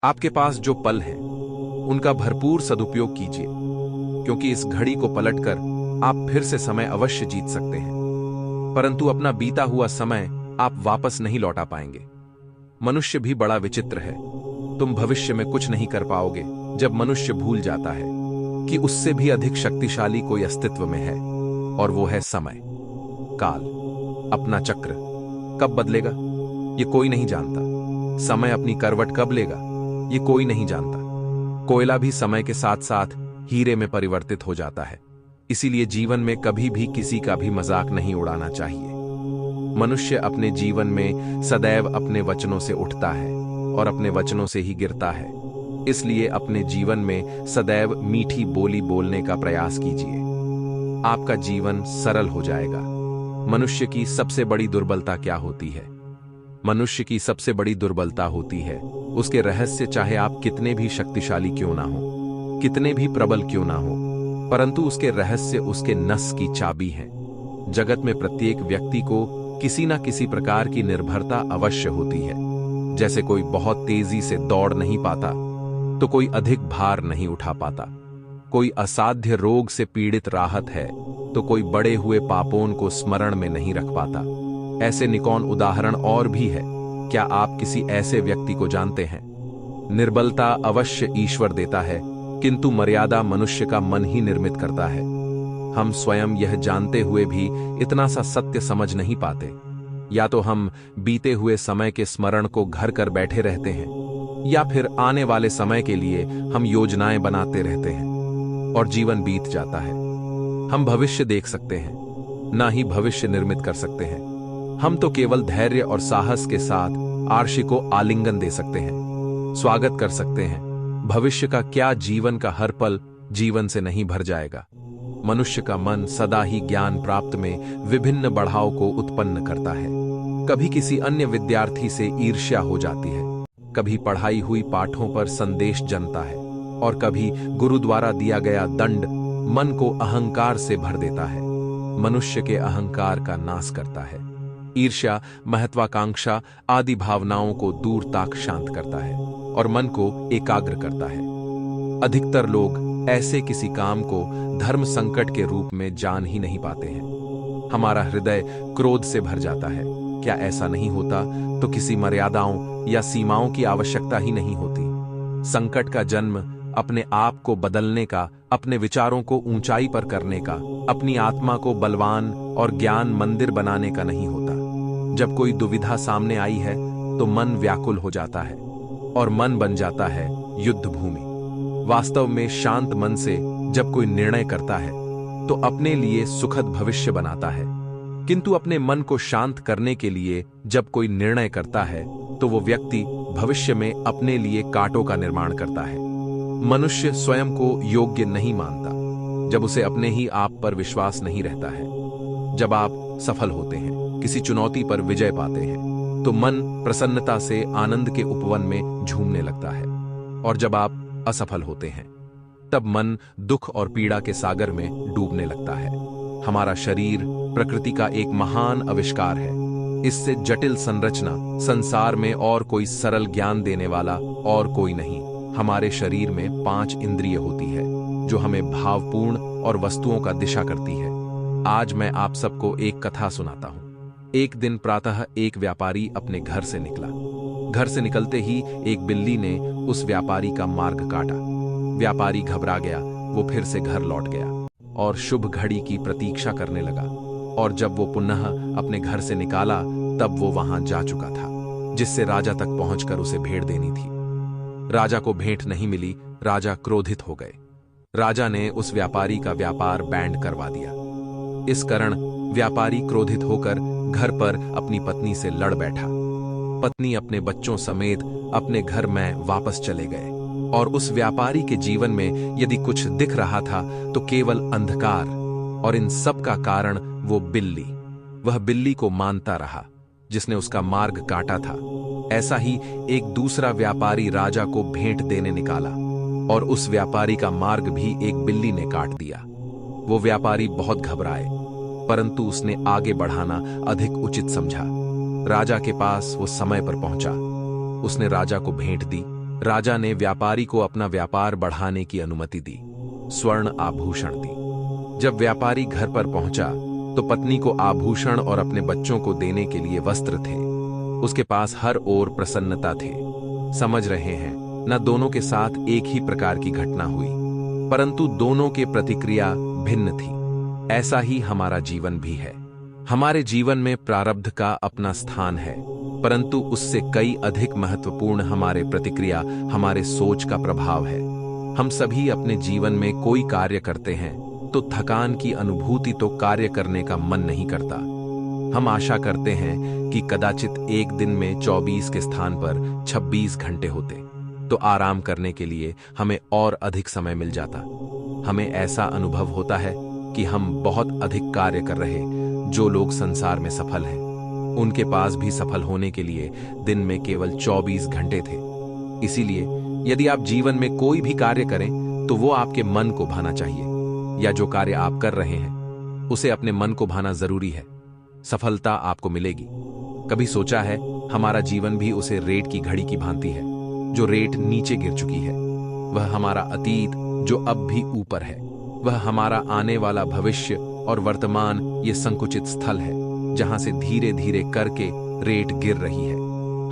आपके पास जो पल हैं, उनका भरपूर सदुपयोग कीजिए, क्योंकि इस घड़ी को पलटकर आप फिर से समय अवश्य जीत सकते हैं, परंतु अपना बीता हुआ समय आप वापस नहीं लौटा पाएंगे। मनुष्य भी बड़ा विचित्र है। तुम भविष्य में कुछ नहीं कर पाओगे जब मनुष्य भूल जाता है कि उससे भी अधिक शक्तिशाली कोई अस्तित्व में है, और वो है समय। काल अपना चक्र कब बदलेगा, ये कोई नहीं जानता। समय अपनी करवट कब लेगा, ये कोई नहीं जानता। कोयला भी समय के साथ साथ हीरे में परिवर्तित हो जाता है। इसीलिए जीवन में कभी भी किसी का भी मजाक नहीं उड़ाना चाहिए। मनुष्य अपने जीवन में सदैव अपने वचनों से उठता है और अपने वचनों से ही गिरता है। इसलिए अपने जीवन में सदैव मीठी बोली बोलने का प्रयास कीजिए। आपका जीवन सरल हो जाएगा। मनुष्य की सबसे बड़ी दुर्बलता क्या होती है? मनुष्य की सबसे बड़ी दुर्बलता होती है उसके रहस्य, चाहे आप कितने भी शक्तिशाली क्यों ना हो, कितने भी प्रबल क्यों ना हो, परंतु उसके रहस्य उसके नस की चाबी है। जगत में प्रत्येक व्यक्ति को किसी न किसी प्रकार की निर्भरता अवश्य होती है। जैसे कोई बहुत तेजी से दौड़ नहीं पाता, तो कोई अधिक भार नहीं उठा पाता। कोई असाध्य रोग से पीड़ित राहत है, तो कोई बड़े हुए पापों को स्मरण में नहीं रख पाता। ऐसे निकौन उदाहरण और भी है। क्या आप किसी ऐसे व्यक्ति को जानते हैं? निर्बलता अवश्य ईश्वर देता है, किंतु मर्यादा मनुष्य का मन ही निर्मित करता है। हम स्वयं यह जानते हुए भी इतना सा सत्य समझ नहीं पाते। या तो हम बीते हुए समय के स्मरण को घर कर बैठे रहते हैं, या फिर आने वाले समय के लिए हम योजनाएं बनाते रहते हैं और जीवन बीत जाता है। हम भविष्य देख सकते हैं, ना ही भविष्य निर्मित कर सकते हैं। हम तो केवल धैर्य और साहस के साथ आर्षि को आलिंगन दे सकते हैं, स्वागत कर सकते हैं। भविष्य का क्या, जीवन का हर पल जीवन से नहीं भर जाएगा। मनुष्य का मन सदा ही ज्ञान प्राप्त में विभिन्न बढ़ाव को उत्पन्न करता है। कभी किसी अन्य विद्यार्थी से ईर्ष्या हो जाती है, कभी पढ़ाई हुई पाठों पर संदेश जनता है, और कभी गुरु द्वारा दिया गया दंड मन को अहंकार से भर देता है। मनुष्य के अहंकार का नाश करता है। ईर्ष्या, महत्वाकांक्षा आदि भावनाओं को दूर तक शांत करता है और मन को एकाग्र करता है। अधिकतर लोग ऐसे किसी काम को धर्म संकट के रूप में जान ही नहीं पाते हैं। हमारा हृदय क्रोध से भर जाता है। क्या ऐसा नहीं होता तो किसी मर्यादाओं या सीमाओं की आवश्यकता ही नहीं होती। संकट का जन्म अपने आप को बदलने का, अपने विचारों को ऊंचाई पर करने का, अपनी आत्मा को बलवान और ज्ञान मंदिर बनाने का नहीं होता। जब कोई दुविधा सामने आई है तो मन व्याकुल हो जाता है और मन बन जाता है युद्ध भूमि। वास्तव में शांत मन से जब कोई निर्णय करता है तो अपने लिए सुखद भविष्य बनाता है, किंतु अपने मन को शांत करने के लिए जब कोई निर्णय करता है तो वो व्यक्ति भविष्य में अपने लिए कांटों का निर्माण करता है। मनुष्य स्वयं को योग्य नहीं मानता जब उसे अपने ही आप पर विश्वास नहीं रहता है। जब आप सफल होते हैं, किसी चुनौती पर विजय पाते हैं, तो मन प्रसन्नता से आनंद के उपवन में झूमने लगता है, और जब आप असफल होते हैं तब मन दुख और पीड़ा के सागर में डूबने लगता है। हमारा शरीर प्रकृति का एक महान आविष्कार है। इससे जटिल संरचना संसार में और कोई सरल ज्ञान देने वाला और कोई नहीं। हमारे शरीर में 5 इंद्रिय होती है जो हमें भावपूर्ण और वस्तुओं का दिशा करती है। आज मैं आप सबको एक कथा सुनाता हूँ। एक दिन प्रातः एक व्यापारी अपने घर से निकला। घर से निकलते ही एक बिल्ली ने उस व्यापारी का मार्ग काटा। व्यापारी घबरा गया। वो फिर से घर लौट गया और शुभ घड़ी की प्रतीक्षा करने लगा। और जब वो पुनः अपने घर से निकाला तब वो वहां जा चुका था, जिससे राजा तक पहुंचकर उसे भेंट देनी थी। राजा को भेंट नहीं मिली। राजा क्रोधित हो गए। राजा ने उस व्यापारी का व्यापार बैंड करवा दिया। इस कारण व्यापारी क्रोधित होकर घर पर अपनी पत्नी से लड़ बैठा। पत्नी अपने बच्चों समेत अपने घर में वापस चले गए, और उस व्यापारी के जीवन में यदि कुछ दिख रहा था तो केवल अंधकार, और इन सब का कारण वो बिल्ली। वह बिल्ली को मानता रहा जिसने उसका मार्ग काटा था। ऐसा ही एक दूसरा व्यापारी राजा को भेंट देने निकाला, और उस व्यापारी का मार्ग भी एक बिल्ली ने काट दिया। वो व्यापारी बहुत घबराए, परंतु उसने आगे बढ़ाना अधिक उचित समझा। राजा के पास वो समय पर पहुंचा। उसने राजा को भेंट दी राजा ने व्यापारी को अपना व्यापार बढ़ाने की अनुमति दी, स्वर्ण आभूषण दी। जब व्यापारी घर पर पहुंचा तो पत्नी को आभूषण और अपने बच्चों को देने के लिए वस्त्र थे। उसके पास हर ओर प्रसन्नता थे। समझ रहे हैं न, दोनों के साथ एक ही प्रकार की घटना हुई, परंतु दोनों के प्रतिक्रिया भिन्न थी। ऐसा ही हमारा जीवन भी है। हमारे जीवन में प्रारब्ध का अपना स्थान है, परंतु उससे कई अधिक महत्वपूर्ण हमारे प्रतिक्रिया, हमारे सोच का प्रभाव है। हम सभी अपने जीवन में कोई कार्य करते हैं तो थकान की अनुभूति तो कार्य करने का मन नहीं करता। हम आशा करते हैं कि कदाचित एक दिन में 24 के स्थान पर 26 घंटे होते तो आराम करने के लिए हमें और अधिक समय मिल जाता। हमें ऐसा अनुभव होता है कि हम बहुत अधिक कार्य कर रहे। जो लोग संसार में सफल हैं, उनके पास भी सफल होने के लिए दिन में केवल 24 घंटे थे। इसीलिए यदि आप जीवन में कोई भी कार्य करें तो वो आपके मन को भाना चाहिए, या जो कार्य आप कर रहे हैं उसे अपने मन को भाना जरूरी है। सफलता आपको मिलेगी। कभी सोचा है हमारा जीवन भी उसे रेत की घड़ी की भांति है, जो रेत नीचे गिर चुकी है। वह हमारा अतीत जो अब भी ऊपर है, वह हमारा आने वाला भविष्य और वर्तमान ये संकुचित स्थल है जहां से धीरे धीरे करके रेत गिर रही है।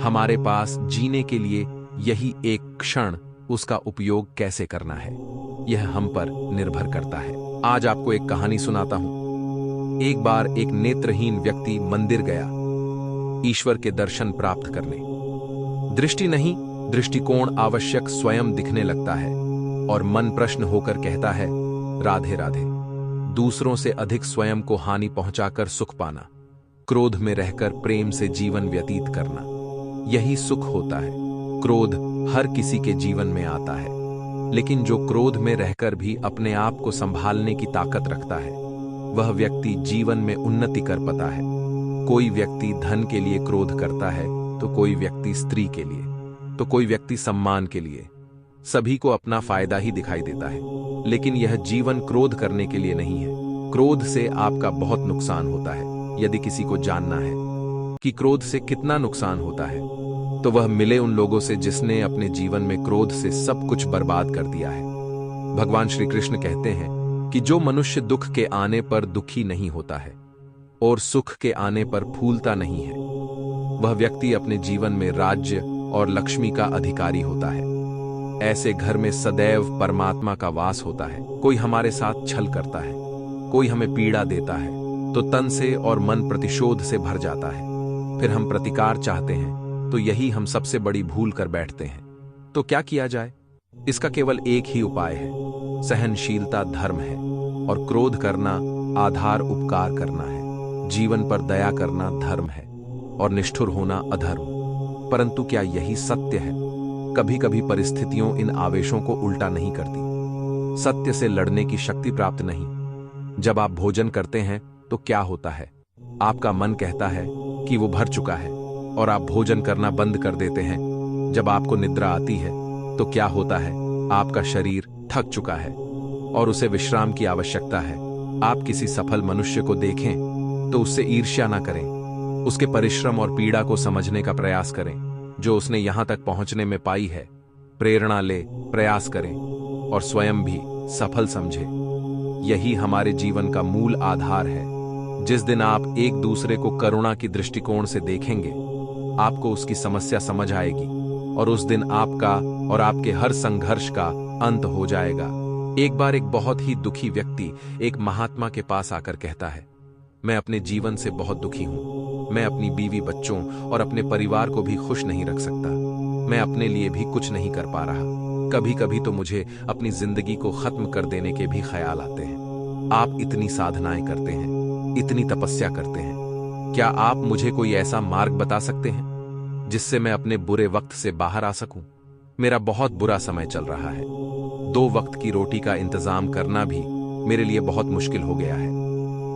हमारे पास जीने के लिए यही एक क्षण, उसका उपयोग कैसे करना है यह हम पर निर्भर करता है। आज आपको एक कहानी सुनाता हूं। एक बार एक नेत्रहीन व्यक्ति मंदिर गया ईश्वर के दर्शन प्राप्त करने। दृष्टि नहीं, दृष्टिकोण आवश्यक स्वयं दिखने लगता है और मन प्रश्न होकर कहता है, राधे राधे। दूसरों से अधिक स्वयं को हानि पहुंचाकर सुख पाना, क्रोध में रहकर प्रेम से जीवन व्यतीत करना, यही सुख होता है। क्रोध हर किसी के जीवन में आता है, लेकिन जो क्रोध में रहकर भी अपने आप को संभालने की ताकत रखता है, वह व्यक्ति जीवन में उन्नति कर पाता है। कोई व्यक्ति धन के लिए क्रोध करता है, तो कोई व्यक्ति स्त्री के लिए, तो कोई व्यक्ति सम्मान के लिए। सभी को अपना फायदा ही दिखाई देता है, लेकिन यह जीवन क्रोध करने के लिए नहीं है। क्रोध से आपका बहुत नुकसान होता है। यदि किसी को जानना है कि क्रोध से कितना नुकसान होता है, तो वह मिले उन लोगों से जिसने अपने जीवन में क्रोध से सब कुछ बर्बाद कर दिया है। भगवान श्री कृष्ण कहते हैं कि जो मनुष्य दुख के आने पर दुखी नहीं होता है और सुख के आने पर फूलता नहीं है, वह व्यक्ति अपने जीवन में राज्य और लक्ष्मी का अधिकारी होता है। ऐसे घर में सदैव परमात्मा का वास होता है। कोई हमारे साथ छल करता है, कोई हमें पीड़ा देता है, तो तन से और मन प्रतिशोध से भर जाता है। फिर हम प्रतिकार चाहते हैं, तो यही हम सबसे बड़ी भूल कर बैठते हैं। तो क्या किया जाए? इसका केवल एक ही उपाय है। सहनशीलता धर्म है और क्रोध करना आधार उपकार करना है। जीवन पर दया करना धर्म है और निष्ठुर होना अधर्म। परंतु क्या यही सत्य है? कभी कभी परिस्थितियों इन आवेशों को उल्टा नहीं करती। सत्य से लड़ने की शक्ति प्राप्त नहीं। जब आप भोजन करते हैं तो क्या होता है? आपका मन कहता है कि वो भर चुका है और आप भोजन करना बंद कर देते हैं। जब आपको निद्रा आती है तो क्या होता है? आपका शरीर थक चुका है और उसे विश्राम की आवश्यकता है। आप किसी सफल मनुष्य को देखें तो उससे ईर्ष्या ना करें, उसके परिश्रम और पीड़ा को समझने का प्रयास करें जो उसने यहां तक पहुंचने में पाई है। प्रेरणा ले, प्रयास करें और स्वयं भी सफल समझें। यही हमारे जीवन का मूल आधार है। जिस दिन आप एक दूसरे को करुणा की दृष्टिकोण से देखेंगे, आपको उसकी समस्या समझ आएगी और उस दिन आपका और आपके हर संघर्ष का अंत हो जाएगा। एक बार एक बहुत ही दुखी व्यक्ति एक महात्मा के पास आकर कहता है, मैं अपने जीवन से बहुत दुखी हूं। मैं अपनी बीवी, बच्चों और अपने परिवार को भी खुश नहीं रख सकता। मैं अपने लिए भी कुछ नहीं कर पा रहा। कभी कभी तो मुझे अपनी जिंदगी को खत्म कर देने के भी ख्याल आते हैं। आप इतनी साधनाएं करते हैं, इतनी तपस्या करते हैं, क्या आप मुझे कोई ऐसा मार्ग बता सकते हैं जिससे मैं अपने बुरे वक्त से बाहर आ सकूं? मेरा बहुत बुरा समय चल रहा है। 2 वक्त की रोटी का इंतजाम करना भी मेरे लिए बहुत मुश्किल हो गया है।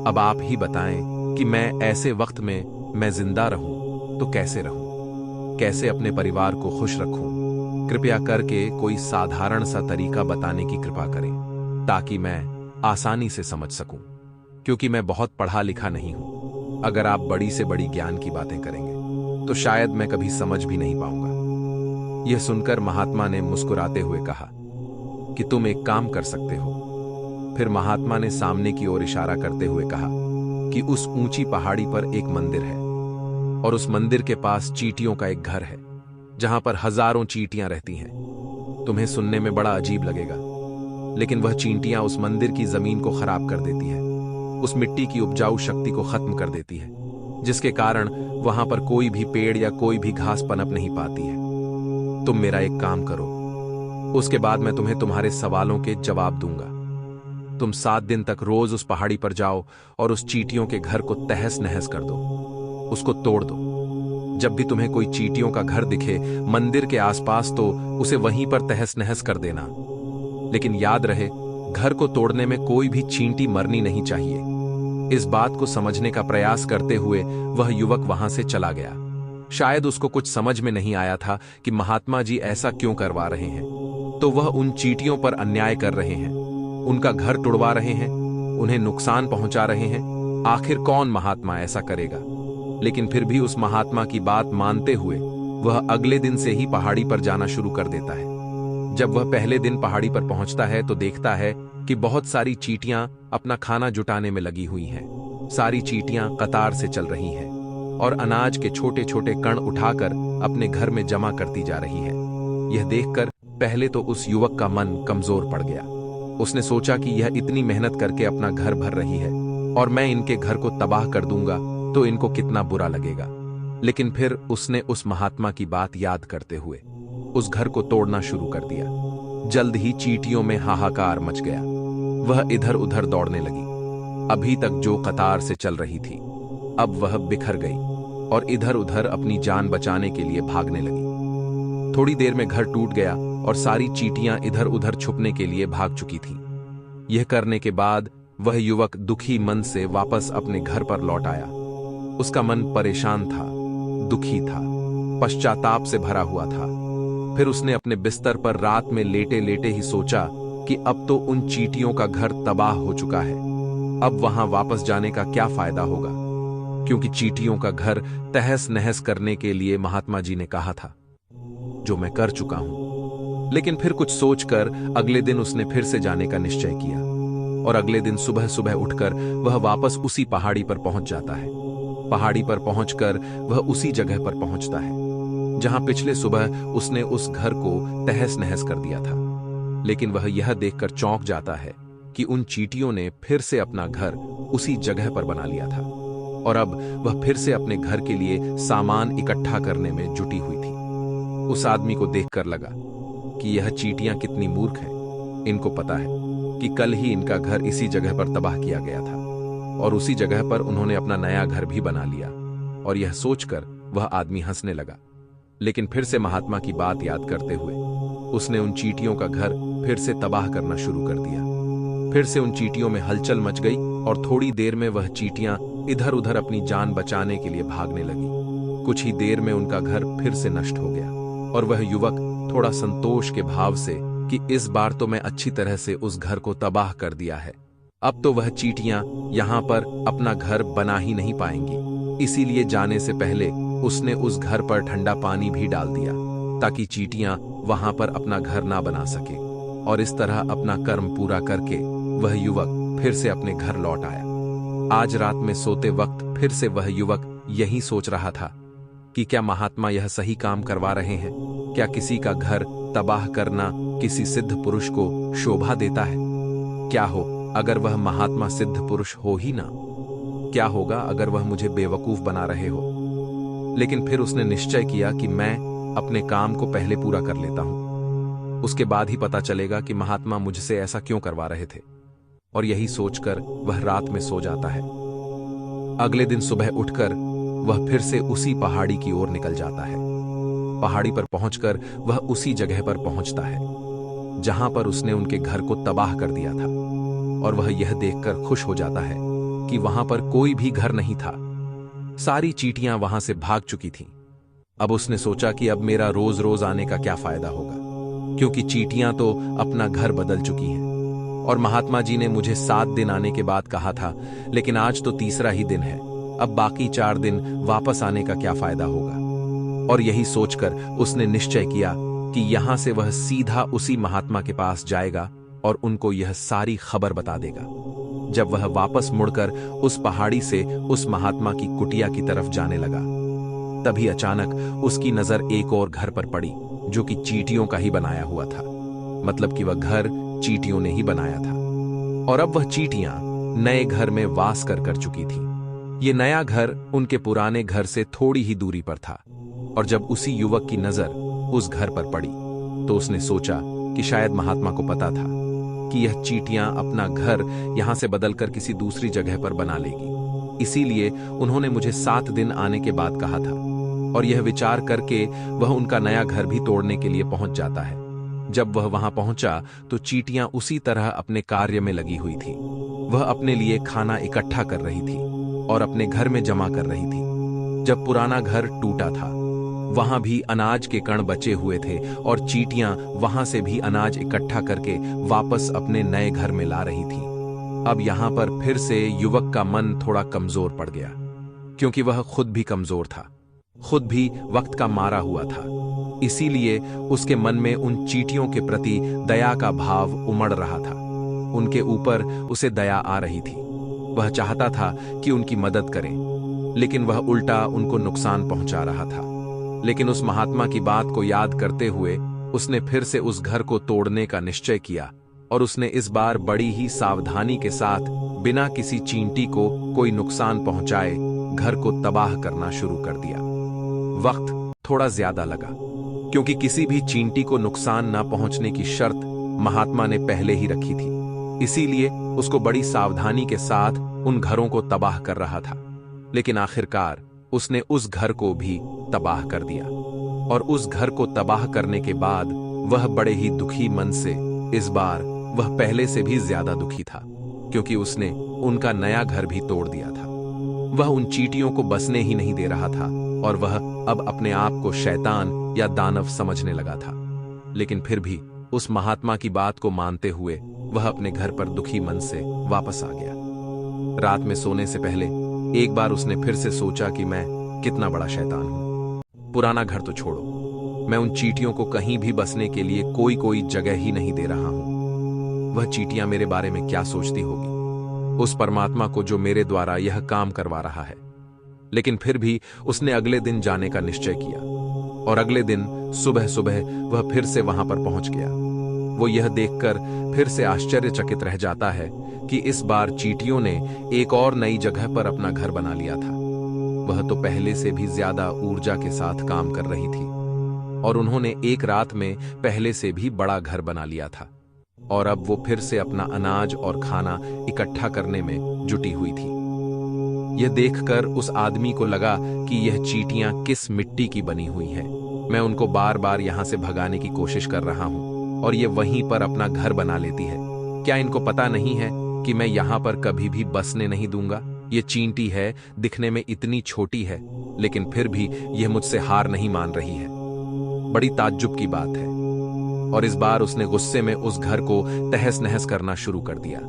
अब आप ही बताएं कि मैं ऐसे वक्त में मैं जिंदा रहूं तो कैसे रहूं? कैसे अपने परिवार को खुश रखूं? कृपया करके कोई साधारण सा तरीका बताने की कृपा करें ताकि मैं आसानी से समझ सकूं, क्योंकि मैं बहुत पढ़ा लिखा नहीं हूं। अगर आप बड़ी से बड़ी ज्ञान की बातें करेंगे तो शायद मैं कभी समझ भी नहीं पाऊंगा। यह सुनकर महात्मा ने मुस्कुराते हुए कहा कि तुम एक काम कर सकते हो। फिर महात्मा ने सामने की ओर इशारा करते हुए कहा कि उस ऊंची पहाड़ी पर एक मंदिर है और उस मंदिर के पास चींटियों का एक घर है जहां पर हजारों चींटियां रहती हैं। तुम्हें सुनने में बड़ा अजीब लगेगा, लेकिन वह चींटियां उस मंदिर की जमीन को खराब कर देती है, उस मिट्टी की उपजाऊ शक्ति को खत्म कर देती है, जिसके कारण वहां पर कोई भी पेड़ या कोई भी घास पनप नहीं पाती है। तुम मेरा एक काम करो, उसके बाद मैं तुम्हें तुम्हारे सवालों के जवाब दूंगा। तुम 7 दिन तक रोज उस पहाड़ी पर जाओ और उस चींटियों के घर को तहस नहस कर दो, उसको तोड़ दो। जब भी तुम्हें कोई चींटियों का घर दिखे मंदिर के आसपास, तो उसे वहीं पर तहस नहस कर देना। लेकिन याद रहे, घर को तोड़ने में कोई भी चींटी मरनी नहीं चाहिए। इस बात को समझने का प्रयास करते हुए वह युवक वहां से चला गया। शायद उसको कुछ समझ में नहीं आया था कि महात्मा जी ऐसा क्यों करवा रहे हैं। तो वह उन चींटियों पर अन्याय कर रहे हैं, उनका घर तोड़वा रहे हैं, उन्हें नुकसान पहुंचा रहे हैं। आखिर कौन महात्मा ऐसा करेगा? लेकिन फिर भी उस महात्मा की बात मानते हुए वह अगले दिन से ही पहाड़ी पर जाना शुरू कर देता है। जब वह पहले दिन पहाड़ी पर पहुंचता है तो देखता है कि बहुत सारी चींटियां अपना खाना जुटाने में लगी हुई हैं। सारी चींटियां कतार से चल रही हैं और अनाज के छोटे छोटे कण उठाकर अपने घर में जमा करती जा रही है। यह देखकर पहले तो उस युवक का मन कमजोर पड़ गया। उसने सोचा कि यह इतनी मेहनत करके अपना घर भर रही है और मैं इनके घर को तबाह कर दूंगा तो इनको कितना बुरा लगेगा। लेकिन फिर उसने उस महात्मा की बात याद करते हुए उस घर को तोड़ना शुरू कर दिया। जल्द ही चींटियों में हाहाकार मच गया। वह इधर उधर दौड़ने लगी। अभी तक जो कतार से चल रही थी, अब वह बिखर गई और इधर उधर अपनी जान बचाने के लिए भागने लगी। थोड़ी देर में घर टूट गया और सारी चींटियां इधर उधर छुपने के लिए भाग चुकी थीं। यह करने के बाद वह युवक दुखी मन से वापस अपने घर पर लौट आया। उसका मन परेशान था, दुखी था, पश्चाताप से भरा हुआ था। फिर उसने अपने बिस्तर पर रात में लेटे लेटे ही सोचा कि अब तो उन चींटियों का घर तबाह हो चुका है, अब वहां वापस जाने का क्या फायदा होगा, क्योंकि चींटियों का घर तहस नहस करने के लिए महात्मा जी ने कहा था, जो मैं कर चुका हूं। लेकिन फिर कुछ सोचकर अगले दिन उसने फिर से जाने का निश्चय किया और अगले दिन सुबह सुबह उठकर वह वापस उसी पहाड़ी पर पहुंच जाता है। पहाड़ी पर पहुंचकर वह उसी जगह पर पहुंचता है जहां पिछले सुबह उसने उस घर को तहस नहस कर दिया था। लेकिन वह यह देखकर चौंक जाता है कि उन चींटियों ने फिर से अपना घर उसी जगह पर बना लिया था और अब वह फिर से अपने घर के लिए सामान इकट्ठा करने में जुटी हुई थी। उस आदमी को देखकर लगा कि यह चींटियां कितनी मूर्ख हैं। इनको पता है कि कल ही इनका घर इसी जगह पर तबाह किया गया था और उसी जगह पर उन्होंने अपना नया घर भी बना लिया। और यह सोचकर वह आदमी हंसने लगा। लेकिन फिर से महात्मा की बात याद करते हुए उसने उन चींटियों का घर फिर से तबाह करना शुरू कर दिया। फिर से उन चींटियों में हलचल मच गई और थोड़ी देर में वह चींटियां इधर उधर अपनी जान बचाने के लिए भागने लगी। कुछ ही देर में उनका घर फिर से नष्ट हो गया और वह युवक थोड़ा संतोष के भाव से कि इस बार तो मैं अच्छी तरह से उस घर को तबाह कर दिया है, अब तो वह चींटियां यहां पर अपना घर बना ही नहीं पाएंगी। इसीलिए जाने से पहले उसने उस घर पर ठंडा पानी भी डाल दिया ताकि चींटियां वहां पर अपना घर ना बना सके। और इस तरह अपना कर्म पूरा करके वह युवक फिर से अपने घर लौट आया। आज रात में सोते वक्त फिर से वह युवक यही सोच रहा था कि क्या महात्मा यह सही काम करवा रहे हैं? क्या किसी का घर तबाह करना किसी सिद्ध पुरुष को शोभा देता है? क्या हो अगर वह महात्मा सिद्ध पुरुष हो ही ना? क्या होगा अगर वह मुझे बेवकूफ बना रहे हो? लेकिन फिर उसने निश्चय किया कि मैं अपने काम को पहले पूरा कर लेता हूं, उसके बाद ही पता चलेगा कि महात्मा मुझसे ऐसा क्यों करवा रहे थे। और यही सोचकर वह रात में सो जाता है। अगले दिन सुबह उठकर वह फिर से उसी पहाड़ी की ओर निकल जाता है। पहाड़ी पर पहुंचकर वह उसी जगह पर पहुंचता है जहां पर उसने उनके घर को तबाह कर दिया था और वह यह देखकर खुश हो जाता है कि वहां पर कोई भी घर नहीं था। सारी चींटियां वहां से भाग चुकी थीं। अब उसने सोचा कि अब मेरा रोज रोज आने का क्या फायदा होगा, क्योंकि चींटियां तो अपना घर बदल चुकी हैं और महात्मा जी ने मुझे 7 दिन आने के बाद कहा था, लेकिन आज तो तीसरा ही दिन है। अब बाकी 4 दिन वापस आने का क्या फायदा होगा। और यही सोचकर उसने निश्चय किया कि यहां से वह सीधा उसी महात्मा के पास जाएगा और उनको यह सारी खबर बता देगा। जब वह वापस मुड़कर उस पहाड़ी से उस महात्मा की कुटिया की तरफ जाने लगा, तभी अचानक उसकी नजर एक और घर पर पड़ी जो कि चींटियों का ही बनाया हुआ था। मतलब कि वह घर चींटियों ने ही बनाया था और अब वह चींटियां नए घर में वास कर चुकी थी। ये नया घर उनके पुराने घर से थोड़ी ही दूरी पर था और जब उसी युवक की नजर उस घर पर पड़ी तो उसने सोचा कि शायद महात्मा को पता था कि यह चींटियां अपना घर यहां से बदलकर किसी दूसरी जगह पर बना लेगी, इसीलिए उन्होंने मुझे 7 दिन आने के बाद कहा था। और यह विचार करके वह उनका नया घर भी तोड़ने के लिए पहुंच जाता है। जब वह वहां पहुंचा तो चींटियां उसी तरह अपने कार्य में लगी हुई थी। वह अपने लिए खाना इकट्ठा कर रही थी और अपने घर में जमा कर रही थी। जब पुराना घर टूटा था, वहां भी अनाज के कण बचे हुए थे और चींटियां वहां से भी अनाज इकट्ठा करके वापस अपने नए घर में ला रही थी। अब यहां पर फिर से युवक का मन थोड़ा कमजोर पड़ गया, क्योंकि वह खुद भी कमजोर था, खुद भी वक्त का मारा हुआ था। इसीलिए उसके मन में उन चींटियों के प्रति दया का भाव उमड़ रहा था। उनके ऊपर उसे दया आ रही थी। वह चाहता था कि उनकी मदद करें, लेकिन वह उल्टा उनको नुकसान पहुंचा रहा था। लेकिन उस महात्मा की बात को याद करते हुए उसने फिर से उस घर को तोड़ने का निश्चय किया और उसने इस बार बड़ी ही सावधानी के साथ बिना किसी चींटी को कोई नुकसान पहुंचाए घर को तबाह करना शुरू कर दिया। वक्त थोड़ा ज्यादा लगा, क्योंकि किसी भी चींटी को नुकसान न पहुंचने की शर्त महात्मा ने पहले ही रखी थी। इसीलिए उसको बड़ी सावधानी के साथ उन घरों को तबाह कर रहा था। लेकिन आखिरकार उसने उस घर को भी तबाह कर दिया और उस घर को तबाह करने के बाद वह बड़े ही दुखी मन से, इस बार वह पहले से भी ज्यादा दुखी था, क्योंकि उसने उनका नया घर भी तोड़ दिया था। वह उन चींटियों को बसने ही नहीं दे रहा था और वह अब अपने आप को शैतान या दानव समझने लगा था। लेकिन फिर भी उस महात्मा की बात को मानते हुए वह अपने घर पर दुखी मन से वापस आ गया। रात में सोने से पहले एक बार उसने फिर से सोचा कि मैं कितना बड़ा शैतान हूं। पुराना घर तो छोड़ो, मैं उन चींटियों को कहीं भी बसने के लिए कोई जगह ही नहीं दे रहा हूं। वह चींटियां मेरे बारे में क्या सोचती होगी, उस परमात्मा को जो मेरे द्वारा यह काम करवा रहा है। लेकिन फिर भी उसने अगले दिन जाने का निश्चय किया और अगले दिन सुबह सुबह वह फिर से वहां पर पहुंच गया। वो यह देखकर फिर से आश्चर्यचकित रह जाता है कि इस बार चींटियों ने एक और नई जगह पर अपना घर बना लिया था। वह तो पहले से भी ज्यादा ऊर्जा के साथ काम कर रही थी और उन्होंने एक रात में पहले से भी बड़ा घर बना लिया था और अब वो फिर से अपना अनाज और खाना इकट्ठा करने में जुटी हुई थी। यह देखकर उस आदमी को लगा कि यह चींटियां किस मिट्टी की बनी हुई हैं। मैं उनको बार बार यहां से भगाने की कोशिश कर रहा हूं और ये वहीं पर अपना घर बना लेती है। क्या इनको पता नहीं है कि मैं यहां पर कभी भी बसने नहीं दूंगा? ये चींटी है, दिखने में इतनी छोटी है, लेकिन फिर भी यह मुझसे हार नहीं मान रही है। बड़ी ताज्जुब की बात है। और इस बार उसने गुस्से में उस घर को तहस नहस करना शुरू कर दिया।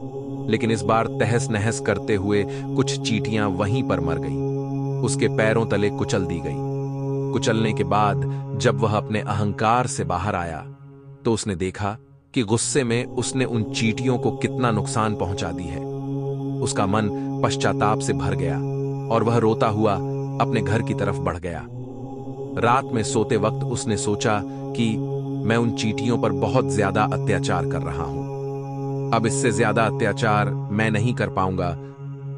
लेकिन इस बार तहस नहस करते हुए कुछ चींटियां वहीं पर मर गईं। उसके पैरों तले कुचल दी गई। कुचलने के बाद जब वह अपने अहंकार से बाहर आया तो उसने देखा कि गुस्से में उसने उन चींटियों को कितना नुकसान पहुंचा दी है। उसका मन पश्चाताप से भर गया और वह रोता हुआ अपने घर की तरफ बढ़ गया। रात में सोते वक्त उसने सोचा कि मैं उन चींटियों पर बहुत ज्यादा अत्याचार कर रहा हूं, अब इससे ज्यादा अत्याचार मैं नहीं कर पाऊंगा।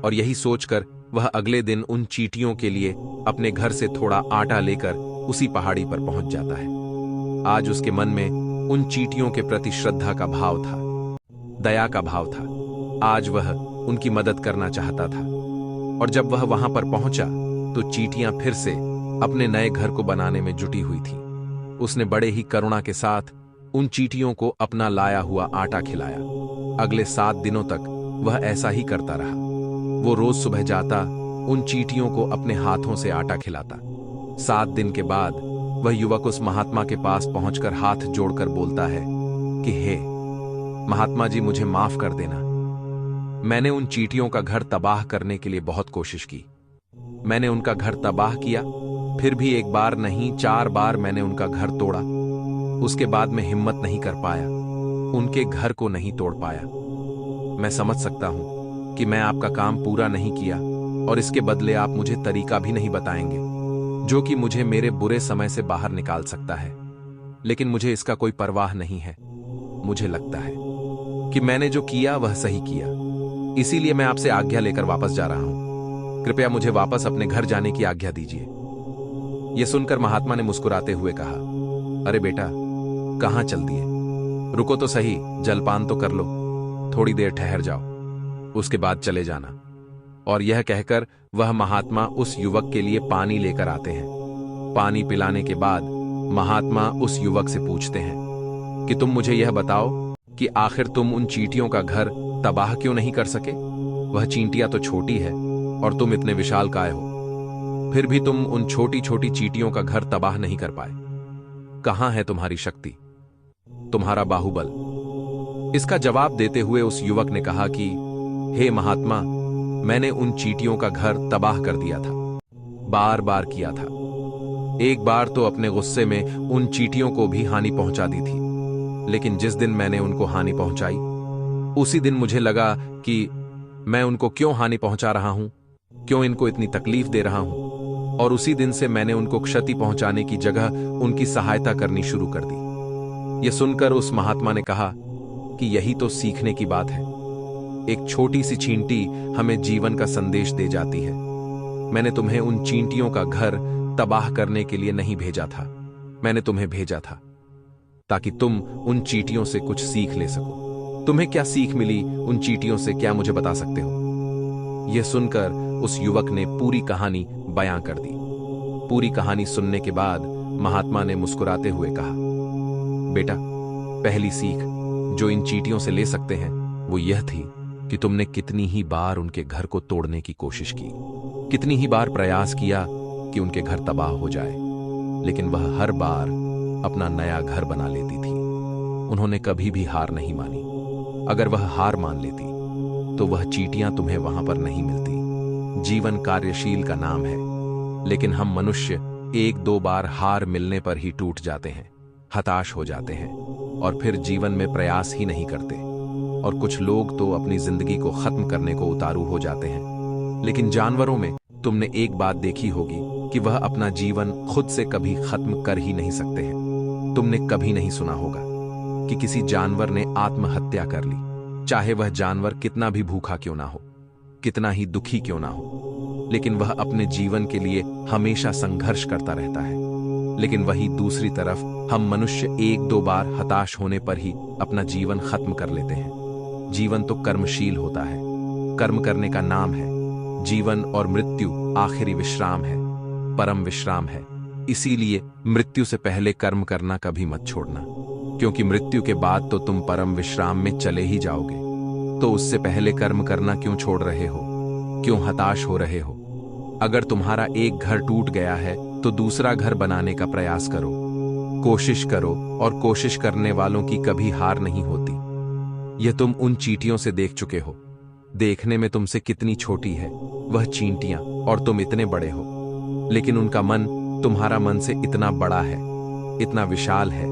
और यही सोचकर वह अगले दिन उन चींटियों के लिए अपने घर से थोड़ा आटा लेकर उसी पहाड़ी पर पहुंच जाता है। आज उसके मन में उन चींटियों के प्रति श्रद्धा का भाव था, दया का भाव था। आज वह उनकी मदद करना चाहता था। और जब वह वहां पर पहुंचा तो चींटियां फिर से अपने नए घर को बनाने में जुटी हुई थी। उसने बड़े ही करुणा के साथ उन चींटियों को अपना लाया हुआ आटा खिलाया। अगले 7 दिनों तक वह ऐसा ही करता रहा। वो रोज सुबह जाता, उन चींटियों को अपने हाथों से आटा खिलाता। 7 दिन के बाद वह युवक उस महात्मा के पास पहुंचकर हाथ जोड़कर बोलता है कि हे महात्मा जी, मुझे माफ कर देना। मैंने उन चींटियों का घर तबाह करने के लिए बहुत कोशिश की। मैंने उनका घर तबाह किया, फिर भी एक बार नहीं 4 बार मैंने उनका घर तोड़ा। उसके बाद मैं हिम्मत नहीं कर पाया, उनके घर को नहीं तोड़ पाया। मैं समझ सकता हूं कि मैं आपका काम पूरा नहीं किया और इसके बदले आप मुझे तरीका भी नहीं बताएंगे जो कि मुझे मेरे बुरे समय से बाहर निकाल सकता है। लेकिन मुझे इसका कोई परवाह नहीं है। मुझे लगता है कि मैंने जो किया वह सही किया, इसीलिए मैं आपसे आज्ञा लेकर वापस जा रहा हूं। कृपया मुझे वापस अपने घर जाने की आज्ञा दीजिए। यह सुनकर महात्मा ने मुस्कुराते हुए कहा, अरे बेटा, कहां चल दिए? रुको तो सही, जलपान तो कर लो, थोड़ी देर ठहर जाओ, उसके बाद चले जाना। और यह कहकर वह महात्मा उस युवक के लिए पानी लेकर आते हैं। पानी पिलाने के बाद महात्मा उस युवक से पूछते हैं कि तुम मुझे यह बताओ कि आखिर तुम उन चींटियों का घर तबाह क्यों नहीं कर सके? वह चींटियां तो छोटी है और तुम इतने विशालकाय हो, फिर भी तुम उन छोटी छोटी चींटियों का घर तबाह नहीं कर पाए। कहां है तुम्हारी शक्ति, तुम्हारा बाहुबल? इसका जवाब देते हुए उस युवक ने कहा कि हे महात्मा, मैंने उन चींटियों का घर तबाह कर दिया था, बार बार किया था। एक बार तो अपने गुस्से में उन चींटियों को भी हानि पहुंचा दी थी, लेकिन जिस दिन मैंने उनको हानि पहुंचाई उसी दिन मुझे लगा कि मैं उनको क्यों हानि पहुंचा रहा हूं, क्यों इनको इतनी तकलीफ दे रहा हूं, और उसी दिन से मैंने उनको क्षति पहुंचाने की जगह उनकी सहायता करनी शुरू कर दी। यह सुनकर उस महात्मा ने कहा कि यही तो सीखने की बात है। एक छोटी सी चींटी हमें जीवन का संदेश दे जाती है। मैंने तुम्हें उन चींटियों का घर तबाह करने के लिए नहीं भेजा था, मैंने तुम्हें भेजा था ताकि तुम उन चींटियों से कुछ सीख ले सको। तुम्हें क्या सीख मिली उन चींटियों से, क्या मुझे बता सकते हो? यह सुनकर उस युवक ने पूरी कहानी बयां कर दी। पूरी कहानी सुनने के बाद महात्मा ने मुस्कुराते हुए कहा, बेटा, पहली सीख जो इन चींटियों से ले सकते हैं वो यह थी कि तुमने कितनी ही बार उनके घर को तोड़ने की कोशिश की, कितनी ही बार प्रयास किया कि उनके घर तबाह हो जाए, लेकिन वह हर बार अपना नया घर बना लेती थी। उन्होंने कभी भी हार नहीं मानी। अगर वह हार मान लेती तो वह चींटियां तुम्हें वहां पर नहीं मिलती। जीवन कार्यशील का नाम है, लेकिन हम मनुष्य एक दो बार हार मिलने पर ही टूट जाते हैं, हताश हो जाते हैं और फिर जीवन में प्रयास ही नहीं करते। और कुछ लोग तो अपनी जिंदगी को खत्म करने को उतारू हो जाते हैं। लेकिन जानवरों में तुमने एक बात देखी होगी कि वह अपना जीवन खुद से कभी खत्म कर ही नहीं सकते हैं। तुमने कभी नहीं सुना होगा कि किसी जानवर ने आत्महत्या कर ली, चाहे वह जानवर कितना भी भूखा क्यों ना हो, कितना ही दुखी क्यों ना हो, लेकिन वह अपने जीवन के लिए हमेशा संघर्ष करता रहता है। लेकिन वही दूसरी तरफ हम मनुष्य एक दो बार हताश होने पर ही अपना जीवन खत्म कर लेते हैं। जीवन तो कर्मशील होता है, कर्म करने का नाम है। जीवन और मृत्यु आखिरी विश्राम है, परम विश्राम है। इसीलिए मृत्यु से पहले कर्म करना कभी मत छोड़ना, क्योंकि मृत्यु के बाद तो तुम परम विश्राम में चले ही जाओगे। तो उससे पहले कर्म करना क्यों छोड़ रहे हो, क्यों हताश हो रहे हो? अगर तुम्हारा एक घर टूट गया है तो दूसरा घर बनाने का प्रयास करो, कोशिश करो, और कोशिश करने वालों की कभी हार नहीं होती। यह तुम उन चींटियों से देख चुके हो। देखने में तुमसे कितनी छोटी है वह चींटियां और तुम इतने बड़े हो, लेकिन उनका मन तुम्हारा मन से इतना बड़ा है, इतना विशाल है,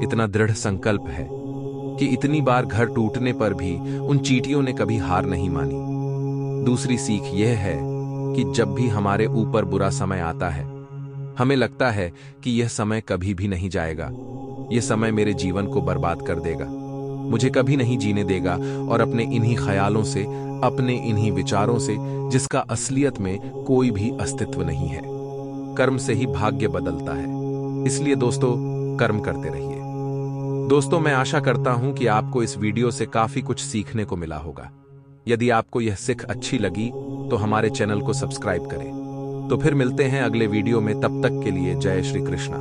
इतना दृढ़ संकल्प है कि इतनी बार घर टूटने पर भी उन चींटियों ने कभी हार नहीं मानी। दूसरी सीख यह है कि जब भी हमारे ऊपर बुरा समय आता है, हमें लगता है कि यह समय कभी भी नहीं जाएगा, यह समय मेरे जीवन को बर्बाद कर देगा, मुझे कभी नहीं जीने देगा, और अपने इन्हीं ख्यालों से, अपने इन्हीं विचारों से, जिसका असलियत में कोई भी अस्तित्व नहीं है। कर्म से ही भाग्य बदलता है। इसलिए दोस्तों, कर्म करते रहिए। दोस्तों, मैं आशा करता हूं कि आपको इस वीडियो से काफी कुछ सीखने को मिला होगा। यदि आपको यह सीख अच्छी लगी तो हमारे चैनल को सब्सक्राइब करें। तो फिर मिलते हैं अगले वीडियो में, तब तक के लिए जय श्री कृष्णा।